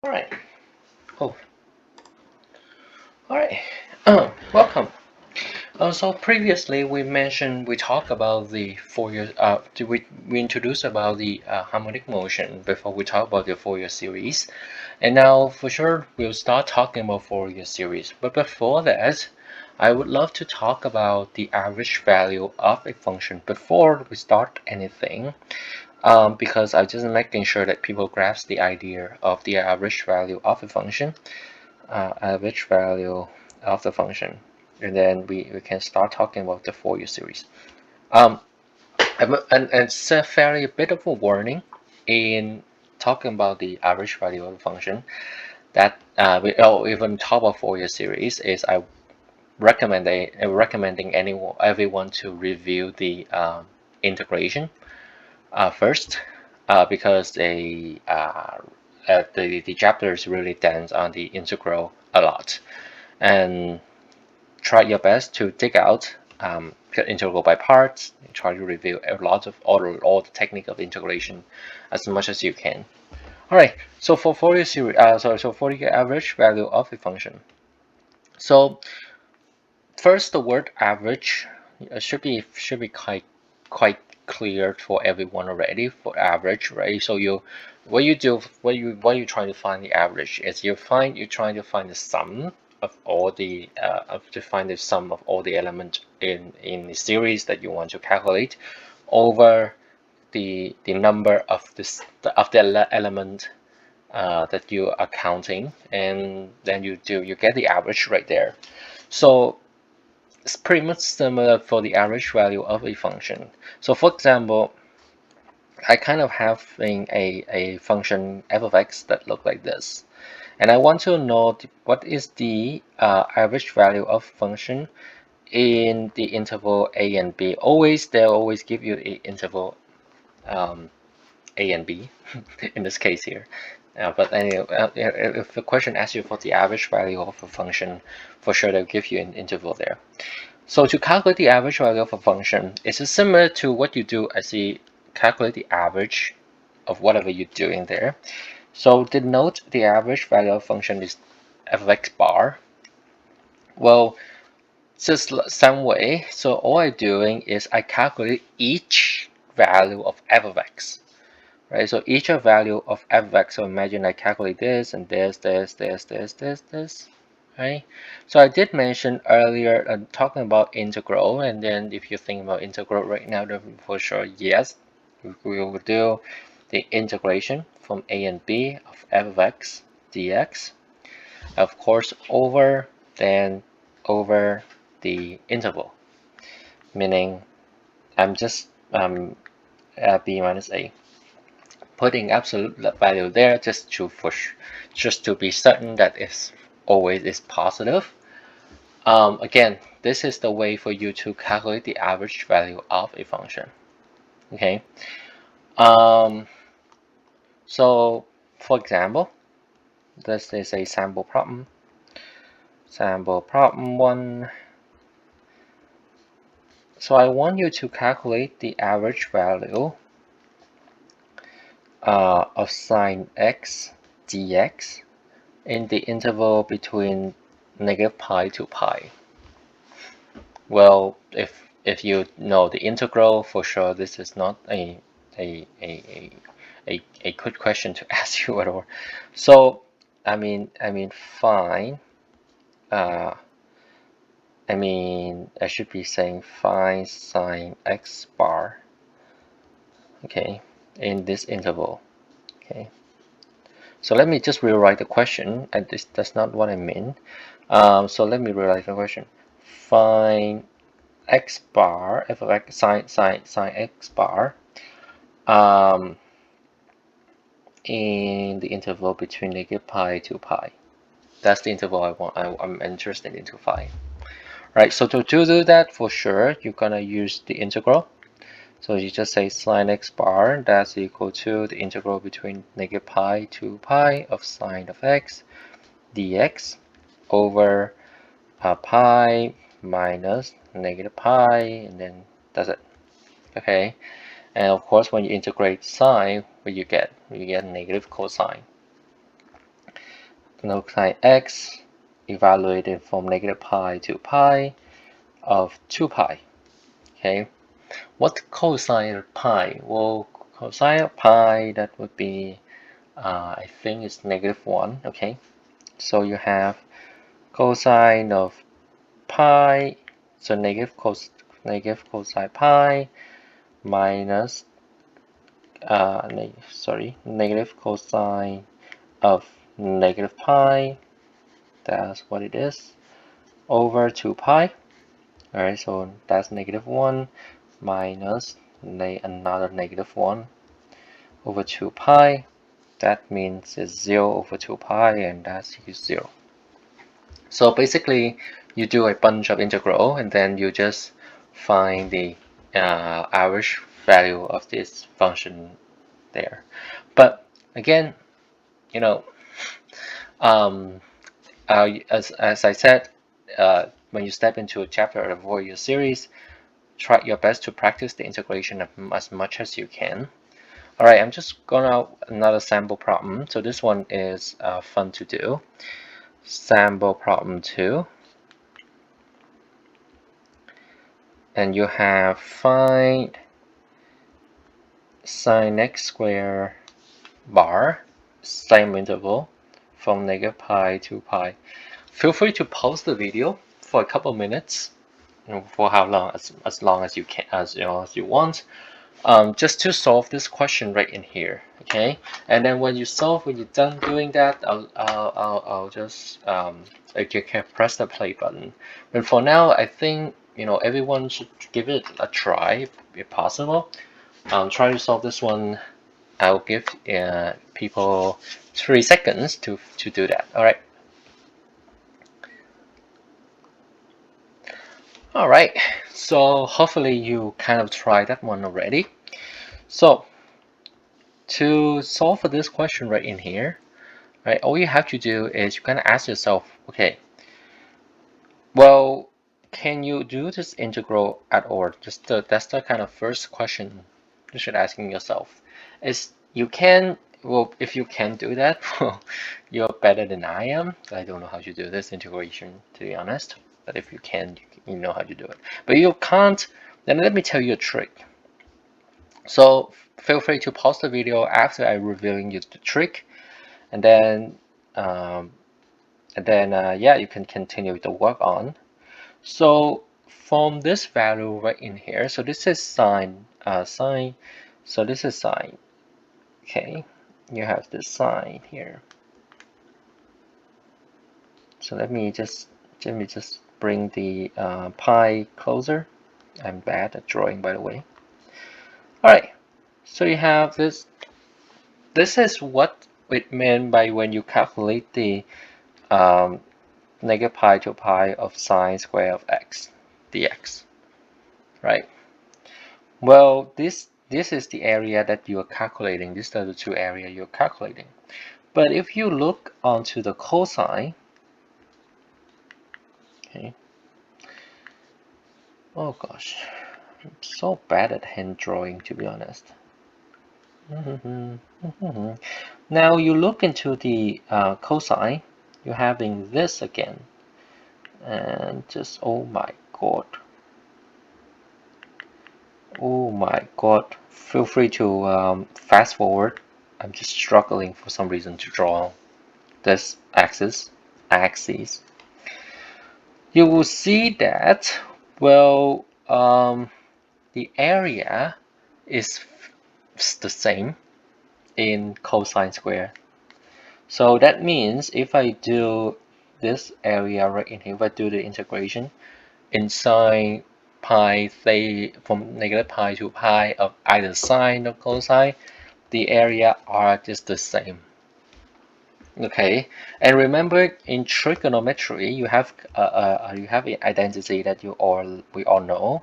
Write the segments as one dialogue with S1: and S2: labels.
S1: All right. Oh, all right. Welcome. So previously we talked about the Fourier. We introduced about the harmonic motion before we talk about the Fourier series, and now for sure we'll start talking about Fourier series. But before that, I would love to talk about the average value of a function before we start anything. Because I'm just making sure that people grasp the idea of the average value of a function, average value of the function, and then we can start talking about the Fourier series. Um, and it's a fairly bit of a warning in talking about the average value of the function that even talk about Fourier series is I recommending everyone to review the integration first, because the chapter is really dense on the integral a lot, and try your best to dig out integral by parts. Try to review a lot of all the technique of integration as much as you can. All right. So for Fourier series, so for the average value of a function. So first, the word average should be quite clear for everyone already. For average, right? So what you trying to find the average is you're trying to find the sum of all the to find the sum of all the elements in the series that you want to calculate over the number of the element that you are counting, and then you get the average right there. So it's pretty much similar for the average value of a function. So for example, I kind of have a function f of x that look like this. And I want to know what is the average value of function in the interval a and b. They'll always give you the interval um, a and b in this case here. But anyway, if the question asks you for the average value of a function, for sure they'll give you an interval there. So to calculate the average value of a function, it's similar to what you do as you calculate the average of whatever you're doing there. So denote the average value of function is f of x bar. Well, just some way. So all I'm doing is I calculate each value of f of x. Right, so each value of f of x. So imagine I calculate this and this, right? So I did mention earlier talking about integral, and then if you think about integral right now, then for sure, yes, we will do the integration from a and b of f of x dx, of course, over the interval, meaning I'm just b minus a, putting absolute value there just to be certain that it's always is positive. Again, this is the way for you to calculate the average value of a function. Okay. So for example, this is a sample problem. Sample problem 1. So I want you to calculate the average value of sine x dx in the interval between negative pi to pi. Well, if you know the integral, for sure this is not a good question to ask you at all. So fine. I should be saying find sine x bar. Okay, in this interval. Okay. So let me just rewrite the question, and that's not what I mean. So let me rewrite the question. Find x bar, f of x, sine x bar, in the interval between negative pi to pi. That's the interval I'm interested in to find. Right, so to do that, for sure, you're gonna use the integral. So you just say sine x bar, that's equal to the integral between negative pi to pi of sine of x dx over pi minus negative pi, and then that's it. Okay, and of course when you integrate sine, what you get? You get negative cosine. cosine x evaluated from negative pi to pi of 2 pi. Okay, what cosine of pi? Well, cosine of pi, that would be, I think it's -1. Okay, so you have cosine of pi, so negative cosine pi minus negative cosine of negative pi, that's what it is, over 2 pi. Alright, so that's -1 minus another -1 over 2 pi. That means it's 0 over 2 pi, and that's 0. So basically, you do a bunch of integral, and then you just find the average value of this function there. But again, you know, um, as I said, when you step into a chapter of Fourier series, try your best to practice the integration as much as you can. All right, I'm just gonna another sample problem. So this one is fun to do. Sample problem 2, and you have find sine x squared bar, same interval from -pi to pi. Feel free to pause the video for a couple minutes, for how long, as long as you can, as you want, just to solve this question right in here. Okay, and then when you're done doing that, I'll just you can press the play button. But for now, I think everyone should give it a try if possible. Try to solve this one. I'll give people 3 seconds to do that. All right. All right. So hopefully you kind of tried that one already. So to solve for this question right in here, right, all you have to do is you kind of ask yourself, okay, well, can you do this integral at all? That's the kind of first question you should asking yourself. Is you can, well, if you can do that, well, you're better than I am. I don't know how to do this integration, to be honest. But if you can, you know how to do it. But you can't, then let me tell you a trick. So feel free to pause the video after I revealing you the trick, and then yeah, you can continue the work on. So from this value right in here, so this is sine, so this is sine. Okay, you have this sine here. So let me just bring the pi closer. I'm bad at drawing, by the way. All right, so you have this. This is what it meant by when you calculate the -pi to pi of sine square of x dx, right? Well, this is the area that you are calculating. These are the two areas you're calculating. But if you look onto the cosine, okay. Oh gosh, I'm so bad at hand drawing, to be honest. Now you look into the cosine, you're having this again, and just oh my god. Oh my god, feel free to fast forward. I'm just struggling for some reason to draw this axis. You will see that, well, the area is the same in cosine square. So that means if I do this area right in here, if I do the integration in sine pi, say from -pi to pi of either sine or cosine, the area are just the same. Okay, and remember in trigonometry you have an identity that we all know,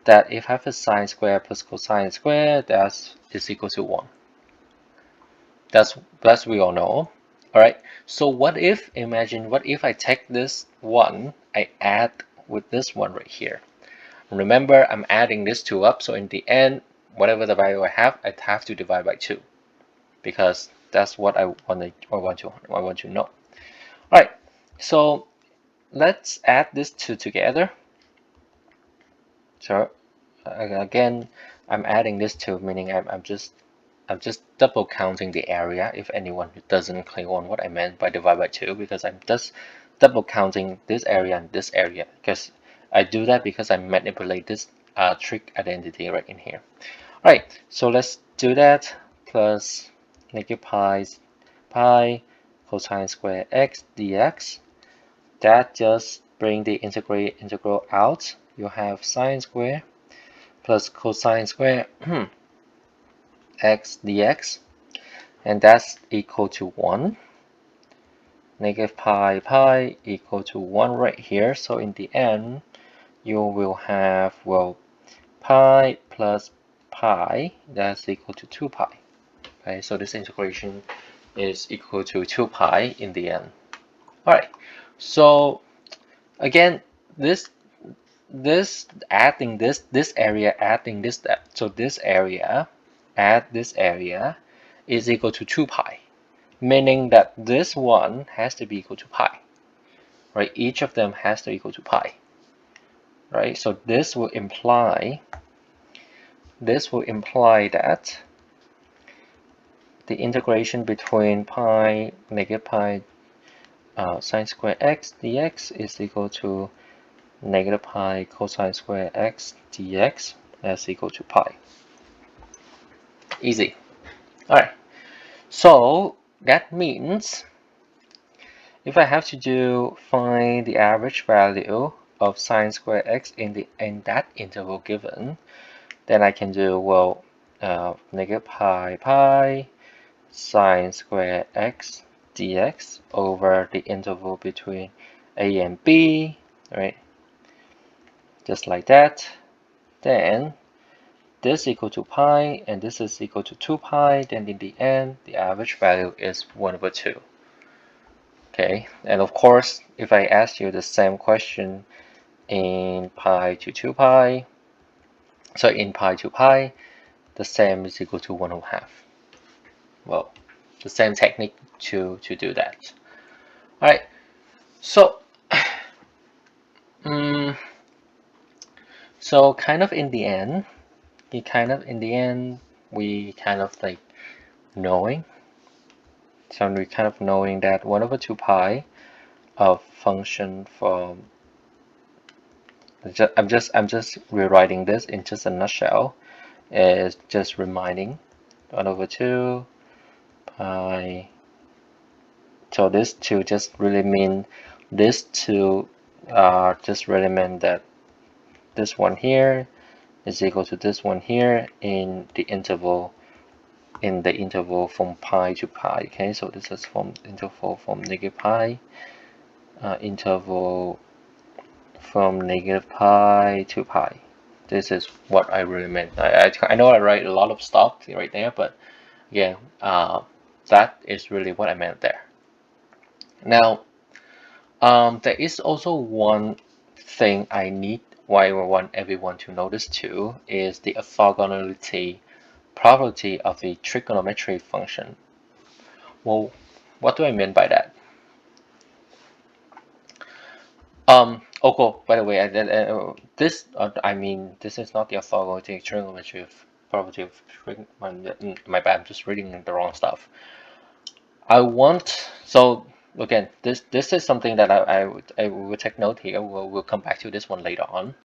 S1: that if I have a sine square plus cosine square, that is equal to 1. That's we all know. All right. So what if I take this one, I add with this one right here. Remember, I'm adding this 2 up, so in the end, whatever the value I have to divide by 2, because that's what I want to know. All right, so let's add these two together. So again, I'm adding this two, meaning I'm just double counting the area if anyone doesn't click on what I meant by divide by 2, because I'm just double counting this area and this area, because I do that because I manipulate this trig identity right in here. All right, so let's do that. Plus negative pi cosine square x dx. That just bring the integral out. You have sine square plus cosine square x dx, and that's equal to 1. Negative pi equal to 1 right here. So in the end, you will have, well, pi plus pi, that's equal to 2 pi. Okay, so this integration is equal to 2 pi in the end. All right, so again, this adding this area, adding this step, so this area add this area is equal to 2 pi, meaning that this one has to be equal to pi, right? Each of them has to equal to pi, right? So this will imply that the integration between pi negative pi sine square x dx is equal to negative pi cosine square x dx, that's equal to pi. Easy. All right, so that means if I have to find the average value of sine square x in that interval given, then I can do, well, negative pi sine square x dx over the interval between a and b, right? Just like that. Then this equal to pi and this is equal to 2 pi, then in the end the average value is 1/2. Okay, and of course if I ask you the same question in pi to 2 pi, so in pi to pi, the same is equal to 1/2. Well, the same technique to do that. All right, so so kind of in the end, we kind of like knowing. So we kind of knowing that 1/2 pi of function from, I'm just rewriting this in just a nutshell, is just reminding 1/2 pi. So this two just really mean this two just really mean that this one here is equal to this one here in the interval from pi to pi. Okay, so this is from interval from negative pi, interval from negative pi to pi. This is what I really meant. I know I write a lot of stuff right there, but yeah, that is really what I meant there. Now, there is also one thing I want everyone to notice too, is the orthogonality property of a trigonometric function. Well, what do I mean by that? Oh, cool. By the way, I mean, this is not the orthogonality trigonometric property of my bad. I'm just reading the wrong stuff. So again, this is something that I would take note here. We'll come back to this one later on.